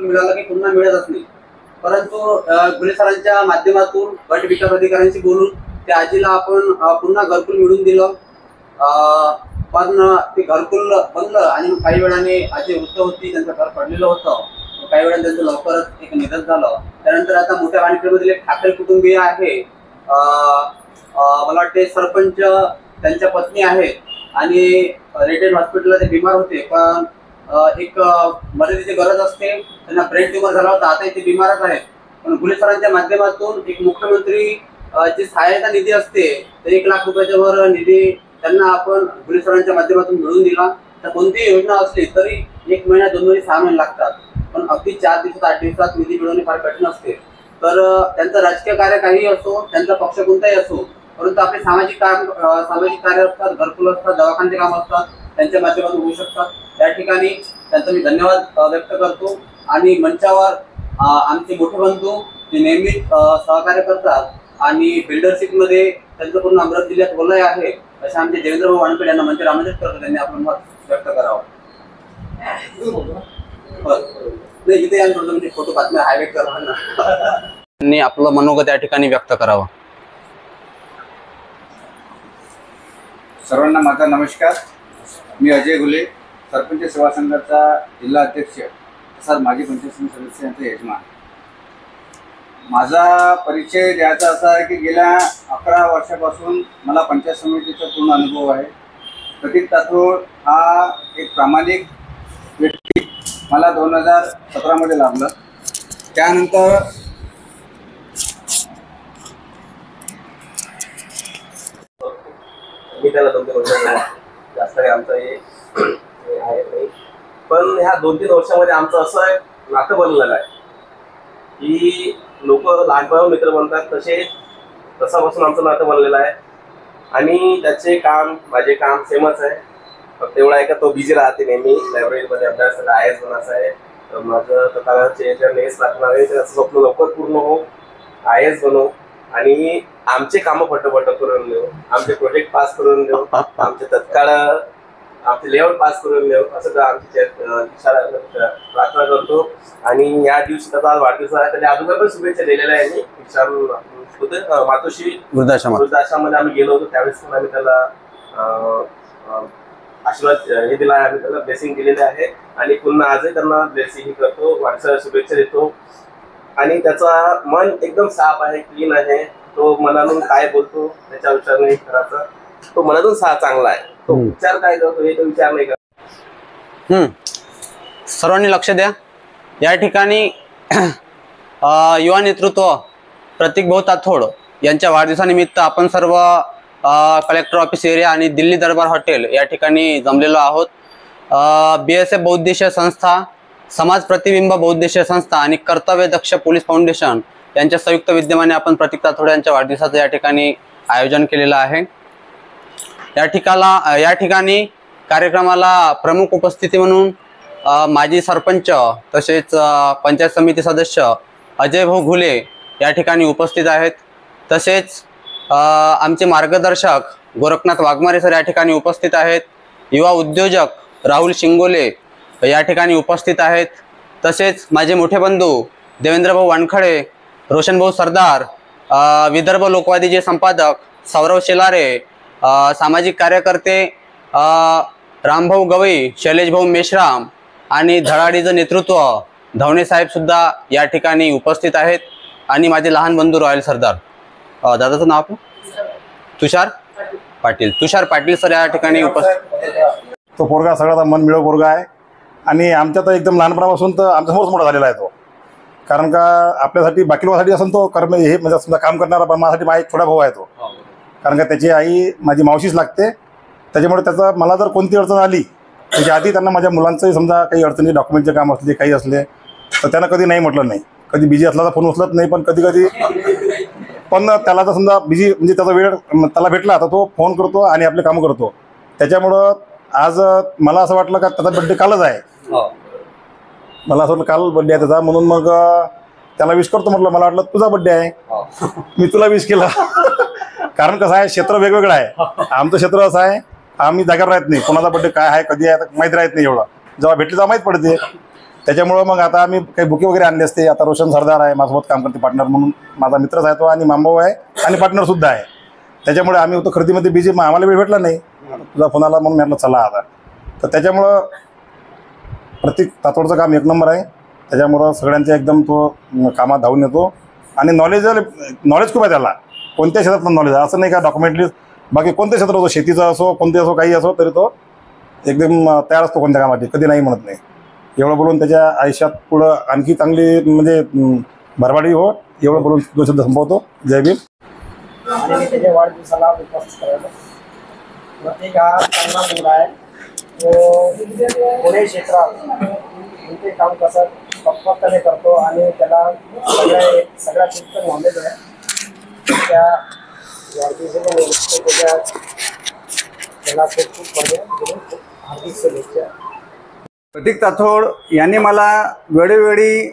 घरकुल मिळालं की पुन्हा मिळतच नाही। परंतु गुले सरांच्या माध्यमातून गट विकास अधिकाऱ्यांशी बोलून त्या आजीला आपण पुन्हा घरकुल मिळवून दिलं। पण ते घरकुल बनलं आणि काही वेळाने आजी वृद्ध होती, त्यांचं घर पडलेलं होतं। काही वेळाने त्यांचं लवकरच एक निधन झालं। त्यानंतर आता मोठ्या वाणिज्यमधील एक ठाकरे कुटुंबीय आहे, मला वाटते सरपंच त्यांच्या पत्नी आहेत आणि रेटेड हॉस्पिटलला ते बिमार होते, पण एक मदतीची गरज असते। त्यांना ब्रेन ट्यूमर झाला होता, आता ते बिमारच आहेत। पण गुले सरांच्या माध्यमातून एक मुख्यमंत्री जी सहायता निधी असते, तर 1 लाख रुपयाच्या वर निधी त्यांना आपण गुले सरांच्या माध्यमातून मिळवून दिला। तर कोणतीही योजना असली तरी 1 महिना 2 महिने 6 महिने लागतात, पण अगदी 4 दिवसात 8 दिवसात निधी मिळवणे फार कठीण असते। तर त्यांचं राजकीय कार्य काही असो, त्यांचा पक्ष कोणताही असो, परंतु आपले सामाजिक कार्य असतात, घरकुल असतात, दवाखान्याचे काम असतात, त्यांच्या माध्यमातून होऊ शकतात। त्या ठिकाणी त्यांचा मी धन्यवाद व्यक्त करतो। आणि मंचावर आमचे मोठे बंधू जे नेहमी सहकार्य करतात आणि बिल्डरशिप मध्ये त्यांचं पूर्ण अमरावती जिल्ह्यात बोलय आहे, अशा आमचे देवेंद्रभाऊ वानखेडे यांना मंचावर आमंत्रित करतो, त्यांनी आपलं मत व्यक्त करावं। इथे या म्हणजे फोटो बातम्या हायलाइट करावं ना, त्यांनी आपलं मनोगत या ठिकाणी व्यक्त करावं। सर्वांना माझा नमस्कार। मी अजय गुले, सरपंच सेवा संघाचा जिल्हा अध्यक्ष तसाच माजी पंचायत समिती सदस्य यांचा यजमान। माझा परिचय द्यायचा असा आहे की गेल्या 11 वर्षापासून मला पंचायत समितीचा पूर्ण अनुभव आहे। प्रतीक ताथोड हा एक प्रामाणिक व्यक्ती मला 2017 मध्ये लाभला। त्यानंतर मी त्याला 2-3 वर्ष जास्त काही आमचं हे आहे नाही, पण ह्या 2-3 वर्षामध्ये आमचं असं एक नातं बनलेलं आहे की लोक लहानपणापासून मित्र बनतात, तसापासून आमचं नातं बनलेलं आहे। आणि त्याचे काम माझे काम सेमच आहे, फक्त एवढं आहे का तो बिझी राहते नेहमी लायब्ररीमध्ये अभ्यास करायला, IAS बनायचं आहे। तर माझं स्वतःला नेस लागणार आहे, त्याचं स्वप्न लवकर पूर्ण हो, IAS बनव आणि आमचे कामं फटाफट करून देऊ, आमचे प्रोजेक्ट पास करून देऊ, आमचे तत्काळ आमचे लेआउट पास करून देऊ, असं आमची प्रार्थना करतो। आणि या दिवशी त्याचा वाढदिवस आहे, त्याच्या अगोदर पण शुभेच्छा दिलेल्या आहे। मी विचारून मातोश्री वृद्धाश्रमामध्ये आम्ही गेलो होतो, त्यावेळेस पण आम्ही त्याला आशीर्वाद हे दिला आहे, आम्ही त्याला ब्लेसिंग दिलेली आहे। आणि पुन्हा आजही त्यांना ब्लेसिंग करतो, वाढदिवसाला शुभेच्छा देतो। आणि त्याचा मन एकदम साफ आहे, क्लीन आहे, तो मनातून काय बोलतो त्याच्या विचार नाही करायचा, तो मनातून चांगला आहे, तो विचार काय करतो हे तो विचार नाही करत। सर्वांनी लक्ष द्या, या ठिकाणी युवा नेतृत्व प्रतीक भाऊ ताथोड यांच्या वाढदिवसानिमित्त आपण सर्व कलेक्टर ऑफिस एरिया आणि दिल्ली दरबार हॉटेल या ठिकाणी जमलेलो आहोत। BSF बहुउद्देशीय संस्था, समाज प्रतिबिंब बहुउद्देशीय संस्था आणि कर्तव्य दक्ष पोलीस फाउंडेशन यांच्या संयुक्त विद्यमाने आपण प्रतीक ताथोड यांच्या वाढदिवसाचं या ठिकाणी आयोजन केलेलं आहे। या ठिकाणी कार्यक्रमाला प्रमुख उपस्थिती म्हणून माजी सरपंच तसेच पंचायत समिती सदस्य अजय भाऊ घुले या ठिकाणी उपस्थित आहेत। तसेच आमचे मार्गदर्शक गोरखनाथ वाघमारे सर या ठिकाणी उपस्थित आहेत। युवा उद्योजक राहुल शिंगोले या ठिकाणी उपस्थित आहेत। तसेच माझे मोठे बंधू देवेंद्रभाऊ वानखेडे, रोशनभाऊ सरदार, विदर्भ लोकवादीचे संपादक सौरव शेलारे, सामाजिक कार्यकर्ते रामभाऊ गवई, शैलेशभाऊ मेश्राम आणि धडाडीचं नेतृत्व धवणे साहेब सुद्धा या ठिकाणी उपस्थित आहेत। आणि माझे लहान बंधू रॉयल सरदार, दादाचं नाव आपलं तुषार पाटील सर या ठिकाणी उपस्थित। तो पोरगा सगळ्याचा मन मिळव पोरगा आहे आणि आमच्या तर एकदम लहानपणापासून तर आमच्यासमोरच मोठा झालेला आहे तो। कारण का आपल्यासाठी बाकी लोकांसाठी असं तो कर्म हे म्हणजे समजा काम करणारा, पण माझ्यासाठी माझा एक छोटा भाऊ आहे तो। कारण का त्याची आई माझी मावशीच लागते, त्याच्यामुळे त्याचा मला जर कोणती अडचण आली त्याच्या आधी त्यांना माझ्या मुलांचंही समजा काही अडचणी, डॉक्युमेंटचे काम असले काही असले तर त्यांना कधी नाही म्हटलं नाही, कधी बिझी असला तर फोन उचलत नाही, पण कधी पण त्याला तर समजा बिझी म्हणजे त्याचा वेळ त्याला भेटला तर तो फोन करतो आणि आपले कामं करतो। त्याच्यामुळं आज मला असं वाटलं का त्याचा बड्डे कालच आहे, मला असं वाटलं काल बड्डे आहे त्याचा, म्हणून मग त्याला विश करतो म्हटलं। मला वाटलं तुझा बड्डे आहे, मी तुला विश केला। कारण कसं आहे, क्षेत्र वेगवेगळं आहे, आमचं क्षेत्र असं आहे आम्ही जागेवर राहत नाही, कोणाचा बड्डे काय आहे कधी आहे माहीत राहत नाही, एवढं जेव्हा भेटले तेव्हा माहीत पडते। त्याच्यामुळं मग आता आम्ही काही बुके वगैरे आणले असते. आता रोशन सरदार आहे माझ्यासोबत काम करते पार्टनर म्हणून, माझा मित्रच आहे तो आणि मांभाऊ आहे आणि पार्टनरसुद्धा आहे. त्याच्यामुळे आम्ही होतो खरेदीमध्ये बिझी, आम्हाला वेळ भेटला नाही. तुझा फोन आला म्हणून म्हटलं चला आता. तर त्याच्यामुळं प्रत्येक तातोडचं काम एक नंबर आहे. त्याच्यामुळं सगळ्यांच्या एकदम तो कामात धावून येतो आणि नॉलेज खूप आहे त्याला. कोणत्या क्षेत्रातलं नॉलेज आहे असं नाही का डॉक्युमेंटरी, बाकी कोणत्या क्षेत्रात असो, शेतीचं असो, कोणते असो, काही असो, तरी तो एकदम तयार असतो कोणत्या कामाची, कधी नाही म्हणत नाही. एवढं बोलून त्याच्या आयुष्यात पुढं आणखी चांगली म्हणजे भरभराटी हो, एवढं बोलून 2 शब्द संपवतो. जय भीम. आणि मी त्याच्या वाढदिवसाला उपस्थित करायला प्रत्येक हा चांगला मुलगा आहे. तो पुणे क्षेत्रात कोणते काम कसं पक्कपणे करतो आणि त्याला सगळ्यात उत्तम नॉलेज आहे. त्या वाढदिवसाच्या निमित्त त्याला खूप खूप म्हणजे हार्दिक शुभेच्छा. प्रतीक ताथोड यांनी मला वेळोवेळी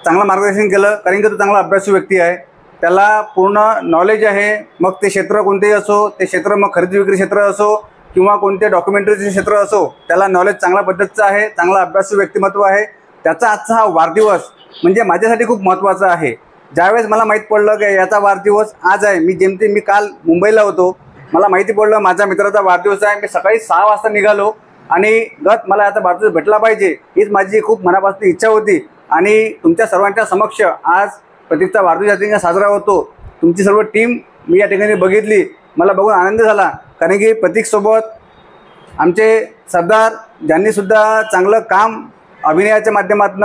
चांगलं मार्गदर्शन केलं, कारण की तो चांगला अभ्यासू व्यक्ती आहे. त्याला पूर्ण नॉलेज आहे. मग ते क्षेत्र कोणतेही असो, ते क्षेत्र मग खरेदी विक्री क्षेत्र असो किंवा कोणते डॉक्युमेंटरीचे क्षेत्र असो, त्याला नॉलेज चांगल्या पद्धतीचं आहे. चांगला अभ्यासू व्यक्तिमत्व आहे. त्याचा आजचा हा वाढदिवस म्हणजे माझ्यासाठी खूप महत्त्वाचा आहे. ज्यावेळेस मला माहीत पडलं की याचा वाढदिवस आज आहे, मी काल मुंबईला होतो, मला माहिती पडलं माझ्या मित्राचा वाढदिवस आहे. मी सकाळी 6 वाजता निघालो आणि मला याचा वाढदिवस भेटला पाहिजे हीच माझी खूप मनापासून इच्छा होती. आणि तुमच्या सर्वांच्या समक्ष आज प्रतीकचा वाढदिवस या ठिकाणी साजरा होतो. तुमची सर्व टीम मी या ठिकाणी बघितली, मला बघून आनंद झाला. कारण की प्रतीकसोबत आमचे सरदार ज्यांनीसुद्धा चांगलं काम अभिनयाच्या माध्यमातून,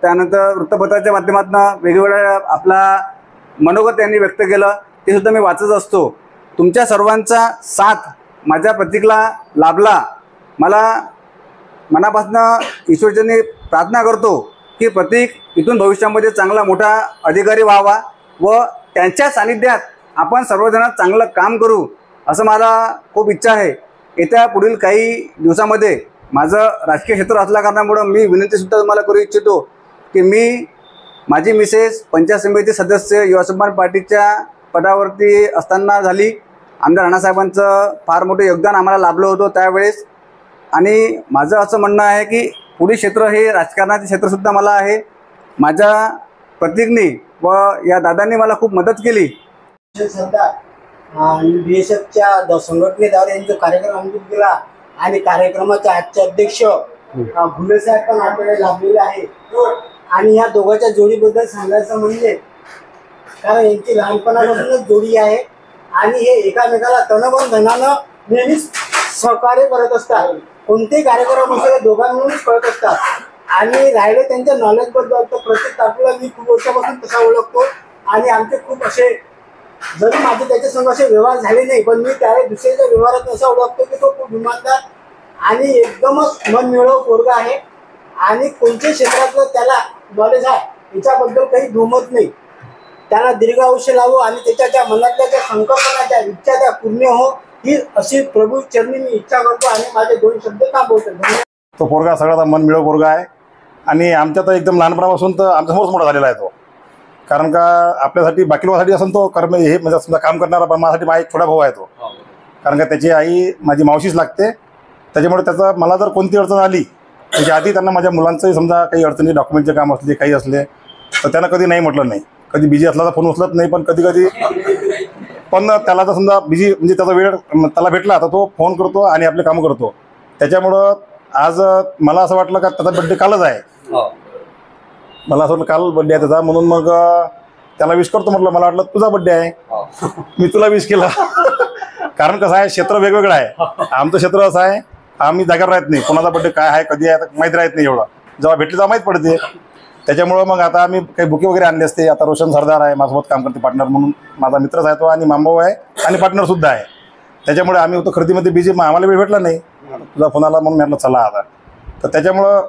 त्यानंतर वृत्तपत्राच्या माध्यमातून वेगवेगळ्या आपला मनोगत त्यांनी व्यक्त केलं, ते सुद्धा मी वाचत असतो. तुमच्या सर्वांचा साथ माझ्या प्रतीकला लाभला. मला मनापासून ईश्वरचरणी प्रार्थना करतो की प्रतीक इथून भविष्यामध्ये चांगला मोठा अधिकारी व्हावा व त्यांच्या सानिध्यात आपण सर्वजण चांगलं काम करू, असं मला खूप इच्छा आहे. येत्या पुढील काही दिवसामध्ये माझं राजकीय क्षेत्र असल्या कारणामुळं मी विनंतीसुद्धा तुम्हाला करू इच्छितो की माझी मिसेस पंचायत समिती सदस्य युवा सन्मान पार्टीच्या पदावरती असताना झाली. आमदार राणासाहेबांचं फार मोठं योगदान आम्हाला लाभलं होतं त्यावेळेस. आणि माझं असं म्हणणं आहे की पुढील क्षेत्र हे राजकारणाचे क्षेत्रसुद्धा मला आहे. माझ्या प्रतीकनी व या दादांनी मला खूप मदत केली. सरदार BSFच्या संघटनेद्वारे यांचा कार्यक्रम आयोजित केला आणि कार्यक्रमाचे आजचे अध्यक्ष भुले साहेब पण आपल्याला लाभलेले आहे. आणि या दोघांच्या जोडीबद्दल सांगायचं म्हणजे कारण यांची लहानपणापासूनच जोडी आहे आणि हे एकामेकाला तनमन धनानं नेहमीच सहकार्य करत असतात. कोणतेही कार्यक्रम असेल दोघांमधूनच करत असतात. आणि राहिले त्यांच्या नॉलेजबद्दल तर प्रत्येक तारखेला मी खूप वर्षापासून तसा ओळखतो आणि आमचे खूप असे जरी माझे त्याच्यासंग असे व्यवहार झाले नाही पण मी त्याला दुसऱ्याच्या व्यवहारात असा ओळखतो की तो खूप इमानदार आणि एकदमच मनमिळावू पोरगा आहे. आणि कोणत्याही क्षेत्रातलं त्याला नॉलेज आहे याच्याबद्दल काही दुमत नाही. त्याला दीर्घ आयुष्य लावो आणि त्याच्या ज्या मनातल्या ज्या संकल्पना ज्या इच्छा त्या पूर्ण हो ही अशी प्रभू चरणी मी इच्छा करतो आणि माझे 2 शब्द थांबवतो. तो पोरगा सगळ्याचा मनमिळावू पोरगा आहे आणि आमच्या तर एकदम लहानपणापासून तर आमच्यासमोरच मोठा झालेला आहे तो. कारण का आपल्यासाठी बाकी लोकांसाठी असं तो हे म्हणजे समजा काम करणारा, पण माझ्यासाठी माझा एक छोटा भाऊ आहे तो. कारण का त्याची आई माझी मावशीच लागते. त्याच्यामुळे त्याचा मला जर कोणती अडचण आली त्याच्या आधी त्यांना माझ्या मुलांचंही समजा काही अडचणी डॉक्युमेंटचे काम असले काही असले तर त्यांना कधी नाही म्हटलं नाही. कधी बिझी असला तर फोन उचलत नाही, पण कधी कधी पण त्याला तर समजा बिझी म्हणजे त्याचा वेळ त्याला भेटला तर तो फोन करतो आणि आपले कामं करतो. त्याच्यामुळं आज मला असं वाटलं का त्याचा बड्डे कालच आहे. मला असं वाटलं काल बड्डे आहे त्याचा, म्हणून मग त्याला विश करतो म्हटलं. मला वाटलं तुझा बड्डे आहे, मी तुला विश केला. कारण कसं आहे क्षेत्र वेगवेगळं आहे. आमचं क्षेत्र असं आहे आम्ही जागेवर राहत नाही. कोणाचा बड्डे काय आहे कधी आहे माहीत राहत नाही. एवढं जेव्हा भेटले तेव्हा माहीत पडते. त्याच्यामुळं मग आता आम्ही काही बुके वगैरे आणले असते. आता रोशन सरदार आहे माझ्यासोबत काम करते पार्टनर म्हणून, माझा मित्रच आहे तो आणि मांभाऊ आहे आणि पार्टनरसुद्धा आहे. त्याच्यामुळे आम्ही होतो खरेदीमध्ये बिझी, आम्हाला वेळ भेटला नाही. तुझा फोन आला म्हणून म्हटलं चला आता. तर त्याच्यामुळं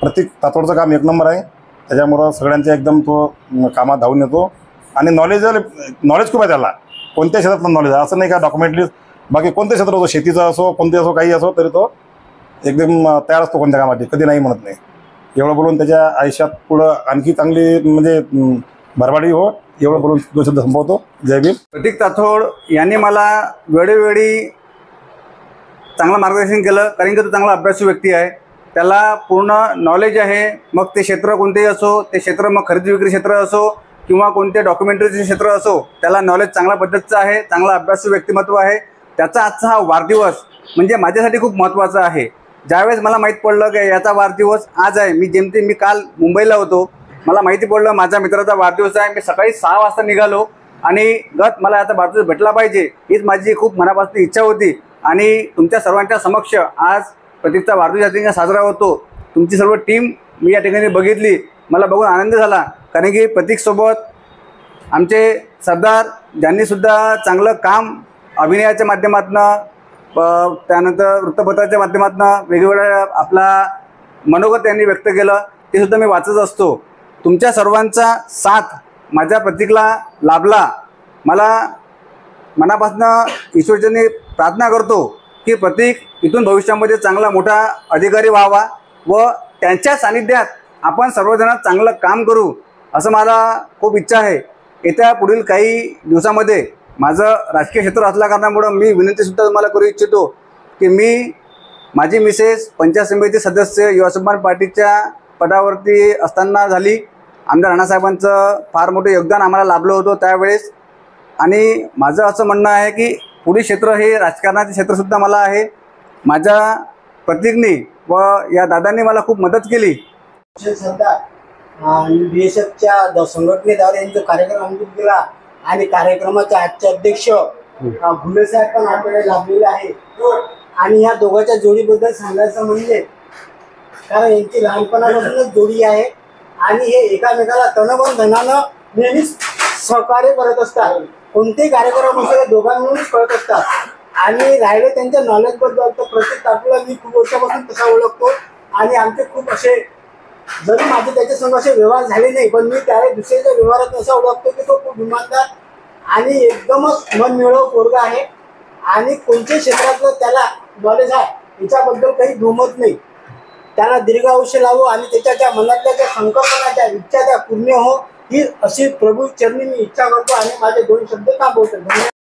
प्रत्येक तातोडचं काम एक नंबर आहे. त्याच्यामुळं सगळ्यांच्या एकदम तो कामात धावून येतो आणि नॉलेज खूप आहे त्याला. कोणत्या क्षेत्रातलं नॉलेज आहे असं नाही का डॉक्युमेंटरी, बाकी कोणत्या क्षेत्रात असो, शेतीचं असो, कोणते असो, काही असो, तरी तो एकदम तयार असतो कोणत्या कामाची, कधी नाही म्हणत नाही. एवढं बोलून त्याच्या आयुष्यात पुढं आणखी चांगली म्हणजे भरभराटी हो, एवढं बोलून 2 शब्द संपवतो. जय भीम. प्रतीक ताथोड यांनी मला वेळोवेळी चांगलं मार्गदर्शन केलं, कारण की तो चांगला अभ्यासू व्यक्ती आहे. त्याला पूर्ण नॉलेज आहे. मग ते क्षेत्र कोणतेही असो, ते क्षेत्र मग खरेदी विक्री क्षेत्र असो किंवा कोणते डॉक्युमेंटरीचे क्षेत्र असो, त्याला नॉलेज चांगल्या पद्धतीचं आहे, चांगला अभ्यासू व्यक्तिमत्व आहे. त्याचा आजचा हा वाढदिवस म्हणजे माझ्यासाठी खूप महत्त्वाचा आहे. ज्यावेळेस मला माहीत पडलं की याचा वाढदिवस आज आहे, मी काल मुंबईला होतो, मला माहिती पडलं माझ्या मित्राचा वाढदिवस आहे. मी सकाळी 6 वाजता निघालो आणि मला याचा वाढदिवस भेटला पाहिजे हीच माझी खूप मनापासून इच्छा होती. आणि तुमच्या सर्वांच्या समक्ष आज प्रतीकचा वाढदिवस या ठिकाणी साजरा होतो. तुमची सर्व टीम मी या ठिकाणी बघितली, मला बघून आनंद झाला. कारण की प्रतीकसोबत आमचे सरदार ज्यांनीसुद्धा चांगलं काम अभिनयाच्या माध्यमातून, त्यानंतर वृत्तपत्राच्या माध्यमातून वेगवेगळ्या आपला मनोगत त्यांनी व्यक्त केलं, ते सुद्धा मी वाचत असतो. तुमच्या सर्वांचा साथ माझ्या प्रतीकला लाभला. मला मनापासून ईश्वरचरणी प्रार्थना करतो की प्रतीक इथून भविष्यामध्ये चांगला मोठा अधिकारी व्हावा व त्यांच्या सानिध्यात आपण सर्वजण चांगलं काम करू असं मला खूप इच्छा आहे. येत्या पुढील काही दिवसामध्ये माझं राजकीय क्षेत्र असल्या कारणामुळं मी विनंतीसुद्धा तुम्हाला करू इच्छितो की माझी मिसेस पंचायत समिती सदस्य युवा स्वाभिमान पार्टीच्या पदावरती असताना झाली. आमदार राणासाहेबांचं फार मोठं योगदान आम्हाला लाभलं होतं त्यावेळेस. आणि माझं असं म्हणणं आहे की पुढील क्षेत्र हे राजकारणाचे क्षेत्रसुद्धा मला आहे. माझ्या प्रतीकनी व या दादांनी मला खूप मदत केली. सरदार BSFच्या संघटनेद्वारे यांचा कार्यक्रम आयोजित केला आणि कार्यक्रमाचे आजचे अध्यक्ष घुले साहेब पण आपल्याला लाभलेले आहे. आणि या दोघांच्या जोडीबद्दल सांगायचं म्हणजे कारण यांची लहानपणापासूनच जोडी आहे आणि हे एकामेकाला तनमन धनानं नेहमीच सहकार्य करत असतात. कोणतेही कार्यक्रम असेल दोघांमधूनच करत असतात. आणि राहिले त्यांच्या नॉलेजबद्दल तर प्रत्येक तारखेला मी खूप वर्षापासून तसा ओळखतो आणि आमचे खूप असे जरी माझे त्याच्यासंग असे व्यवहार झाले नाही पण मी त्याला दुसऱ्याच्या व्यवहारात असा ओळखतो की तो खूप इमानदार आणि एकदमच मनमिळावू पोरगा आहे. आणि कोणत्याही क्षेत्रातलं त्याला नॉलेज आहे याच्याबद्दल काही दुमत नाही. त्याला दीर्घ आयुष्य लावो आणि त्याच्या त्या मनातल्या त्या संकल्पना त्या इच्छा त्या पूर्ण हो ही अशी प्रभू चरणी मी इच्छा करतो आणि माझे 2 शब्द थांबवतो.